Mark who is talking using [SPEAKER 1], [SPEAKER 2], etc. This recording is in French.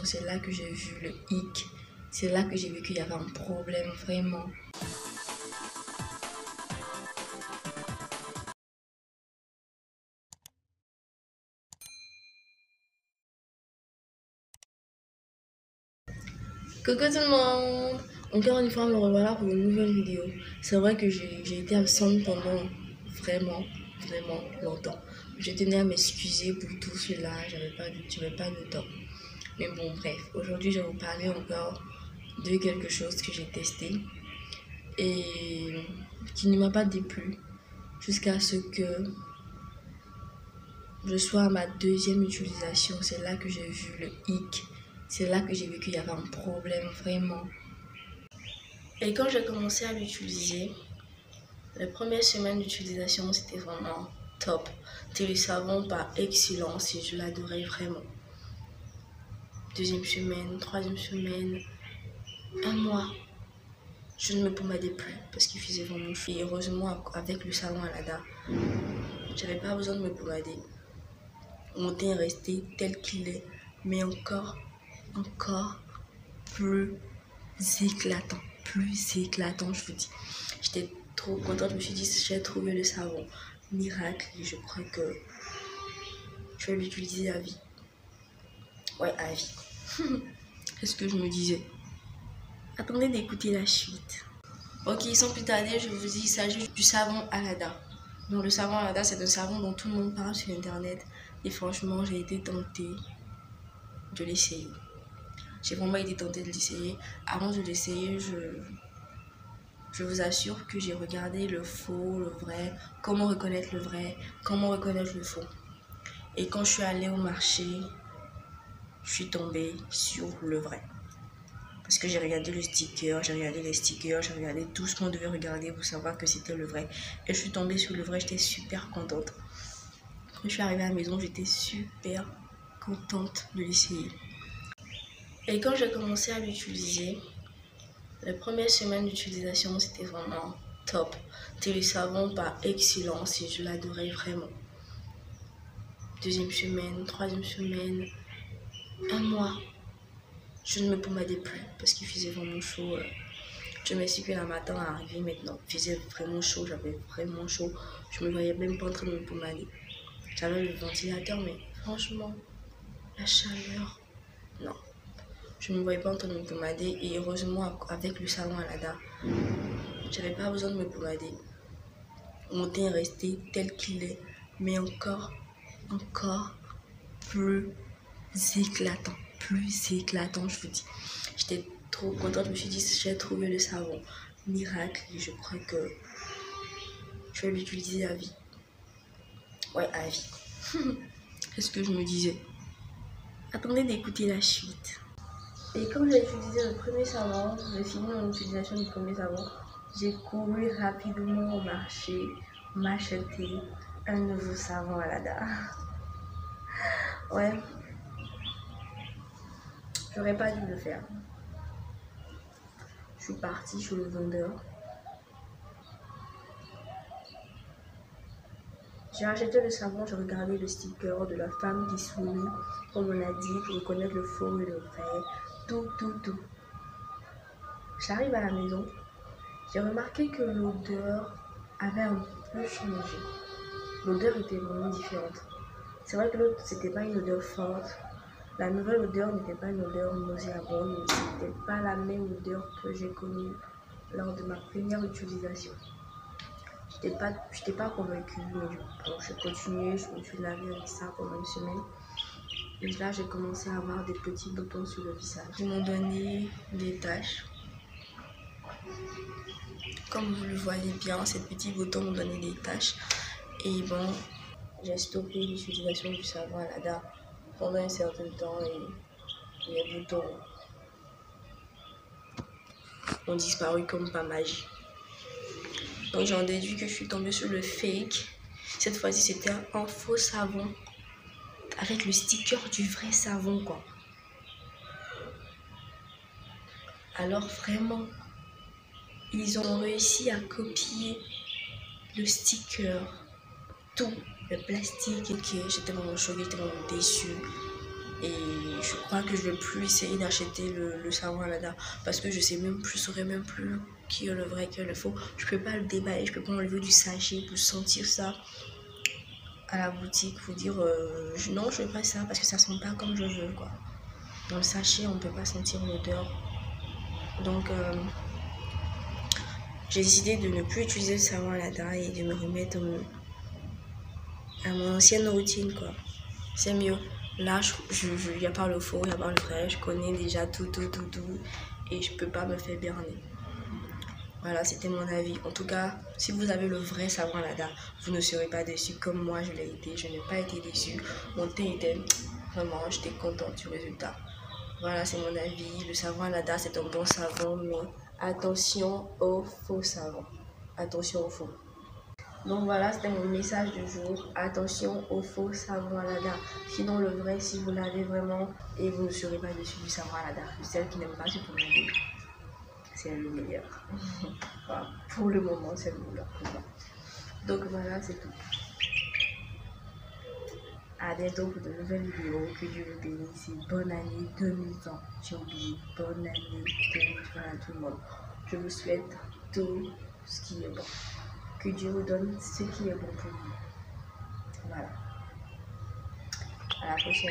[SPEAKER 1] c'est là que j'ai vu le hic. C'est là que j'ai vu qu'il y avait un problème, vraiment. Coucou tout le monde! Encore une fois, me revoilà pour une nouvelle vidéo. C'est vrai que j'ai été absente pendant vraiment longtemps. Je tenais à m'excuser pour tout cela, j'avais pas de temps. Mais bon, bref, aujourd'hui je vais vous parler encore de quelque chose que j'ai testé et qui ne m'a pas déplu jusqu'à ce que je sois à ma deuxième utilisation. C'est là que j'ai vu le hic. C'est là que j'ai vu qu'il y avait un problème, vraiment. Et quand j'ai commencé à l'utiliser, les premières semaines d'utilisation, c'était vraiment top. C'était le savon par excellence et je l'adorais vraiment. Deuxième semaine, troisième semaine, un mois, je ne me pommadais plus parce qu'il faisait vraiment chaud. Et heureusement, avec le savon Alada, j'avais pas besoin de me pommader. Mon teint est resté tel qu'il est, mais encore plus éclatant, je vous dis. J'étais trop contente, je me suis dit, j'ai trouvé le savon miracle et je crois que je vais l'utiliser à vie. Ouais, à vie. Qu'est-ce que je me disais? Attendez d'écouter la suite. Ok, sans plus tarder, je vous dis, il s'agit du savon Alada. Donc le savon Alada, c'est un savon dont tout le monde parle sur internet. Et franchement, j'ai été tentée de l'essayer. J'ai vraiment été tentée de l'essayer. Avant de l'essayer, je vous assure que j'ai regardé le faux, le vrai, comment reconnaître le vrai, comment reconnaître le faux. Et quand je suis allée au marché, je suis tombée sur le vrai. Parce que j'ai regardé le sticker, j'ai regardé les stickers, j'ai regardé tout ce qu'on devait regarder pour savoir que c'était le vrai. Et je suis tombée sur le vrai, j'étais super contente. Quand je suis arrivée à la maison, j'étais super contente de l'essayer. Et quand j'ai commencé à l'utiliser, les premières semaines d'utilisation, c'était vraiment top. C'était le savon par excellence et je l'adorais vraiment. Deuxième semaine, troisième semaine, un mois, je ne me pommadais plus parce qu'il faisait vraiment chaud. Je me suis que la matin à arriver maintenant. Il faisait vraiment chaud, j'avais vraiment chaud. Je me voyais même pas en train de me pommader. J'avais le ventilateur, mais franchement, la chaleur, non. Je ne me voyais pas en train de me pommader et heureusement, avec le savon Alada, j'avais pas besoin de me pommader. Mon teint est resté tel qu'il est, mais encore plus éclatant, je vous dis. J'étais trop contente, je me suis dit, j'ai trouvé le savon miracle et je crois que je vais l'utiliser à vie. Ouais, à vie. Qu'est-ce que je me disais? Attendez d'écouter la suite. Et quand j'ai utilisé le premier savon, j'ai fini mon utilisation du premier savon, j'ai couru rapidement au marché m'acheter un nouveau savon Alada. Ouais, j'aurais pas dû le faire. Je suis partie chez le vendeur. J'ai acheté le savon, j'ai regardé le sticker de la femme qui sourit, comme on a dit, pour reconnaître le faux et le vrai. Tout. J'arrive à la maison, j'ai remarqué que l'odeur avait un peu changé. L'odeur était vraiment différente. C'est vrai que l'autre, c'était pas une odeur forte. La nouvelle odeur n'était pas une odeur nauséabonde, mais c'était pas la même odeur que j'ai connue lors de ma première utilisation. J'étais pas convaincue, mais bon, j'ai continué, je me suis lavée avec ça pendant une semaine. Et là, j'ai commencé à avoir des petits boutons sur le visage. Ils m'ont donné des taches. Comme vous le voyez bien, ces petits boutons m'ont donné des taches. Et bon, j'ai stoppé l'utilisation du savon Alada pendant un certain temps et les boutons ont disparu comme par magie. Donc j'en déduis que je suis tombée sur le fake. Cette fois-ci, c'était un faux savon avec le sticker du vrai savon, quoi. Alors vraiment, ils ont réussi à copier le sticker, tout, le plastique. Ok, j'étais vraiment choquée, j'étais vraiment déçue. Et je crois que je vais plus essayer d'acheter le savon à Lada parce que je sais même plus, je saurais même plus qui est le vrai, qui est le faux. Je peux pas le déballer, je peux pas enlever du sachet pour sentir ça à la boutique, pour dire non, je veux pas ça parce que ça sent pas comme je veux, quoi. Dans le sachet, on peut pas sentir l'odeur. Donc j'ai décidé de ne plus utiliser le savon à Lada et de me remettre à mon ancienne routine, quoi. C'est mieux. Là, il n'y a pas le faux, il n'y a pas le vrai. Je connais déjà tout. Et je peux pas me faire berner. Voilà, c'était mon avis. En tout cas, si vous avez le vrai savon à Lada, vous ne serez pas déçus comme moi je l'ai été. Je n'ai pas été déçue. Mon teint était vraiment, j'étais contente du résultat. Voilà, c'est mon avis. Le savon à Lada, c'est un bon savon, mais attention au faux savon. Attention au faux. Donc voilà, c'était mon message du jour. Attention au faux savon à Lada. Sinon, le vrai, si vous l'avez vraiment, et vous ne serez pas déçu du savon à Lada. Celle qui n'aime pas ce produit, c'est le meilleur. Voilà. Pour le moment, c'est le meilleur pour moi. Donc voilà, c'est tout. À bientôt pour de nouvelles vidéos. Que Dieu vous bénisse. Bonne année 2020. J'ai oublié. Bonne année 2020 à tout le monde. Je vous souhaite tout ce qui est bon. Que Dieu vous donne ce qui est bon pour vous. Voilà. À la prochaine.